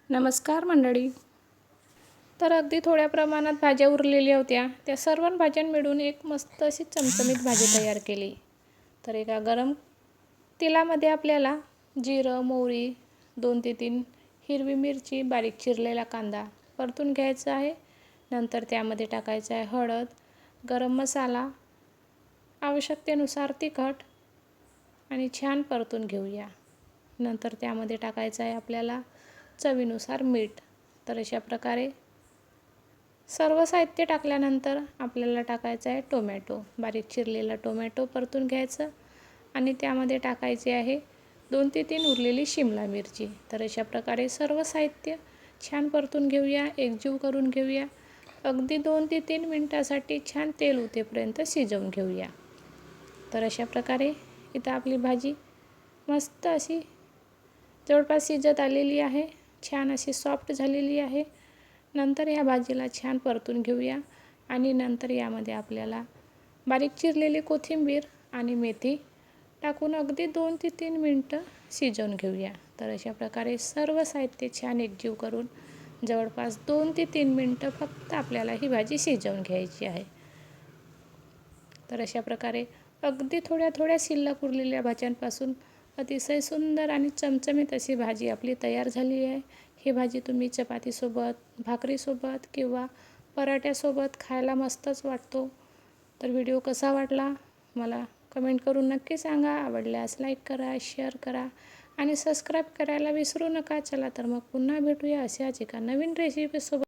नमस्कार मंडळी. तर अगदी थोड्या प्रमाणात भाज्या उरलेल्या होत्या. त्या सर्व भाज्या मिळून एक मस्त अशी चमचमीत भाजी तयार केली. तर एका गरम तेलामध्ये आपल्याला जिरं, मोहरी, 2 ते 3 हिरवी मिरची, बारीक चिरलेला कांदा परतून घ्यायचा आहे. नंतर त्यामध्ये टाकायचं आहे हळद, गरम मसाला, आवश्यकतेनुसार तिखट आणि छान परतून घेऊया. नंतर त्यामध्ये टाकायचं आहे आपल्याला चवीनुसार मीठ. तर अशा प्रकारे सर्व साहित्य टाकल्यानंतर आपल्याला टाकायचं आहे टोमॅटो. बारीक चिरलेला टोमॅटो परतून घ्यायचं आणि त्यामध्ये टाकायचे आहे 2 ते 3 उरलेली शिमला मिरची. तर अशा प्रकारे सर्व साहित्य छान परतून घेऊया, एकजीव करून घेऊया. अगदी 2 ते 3 मिनटासाठी छान तेल उतेपर्यंत शिजवून घेऊया. तर अशा प्रकारे इथं आपली भाजी मस्त अशी जवळपास शिजत आलेली आहे. छान अशी सॉफ्ट झालेली आहे. नंतर ह्या भाजीला छान परतून घेऊया आणि नंतर यामध्ये आपल्याला बारीक चिरलेली कोथिंबीर आणि मेथी टाकून अगदी 2 ते 3 मिनटं शिजवून घेऊया. तर अशा प्रकारे सर्व साहित्य छान एकजीव करून जवळपास 2 ते 3 मिनटं फक्त आपल्याला ही भाजी शिजवून घ्यायची आहे. तर अशा प्रकारे अगदी थोड्या थोड्या शिल्लक उरलेल्या भाज्यांपासून अतिशय सुंदर आणि चमचमीत अशी भाजी आपली तयार झाली आहे. ही भाजी तुम्ही चपातीसोबत, भाकरीसोबत किंवा पराठ्यासोबत खायला मस्तच वाटतो. तर व्हिडिओ कसा वाटला मला कमेंट करून नक्की सांगा. आवडल्यास लाईक करा, शेअर करा आणि सबस्क्राईब करायला विसरू नका. चला तर मग पुन्हा भेटूया अशाच एका नवीन रेसिपीसोबत.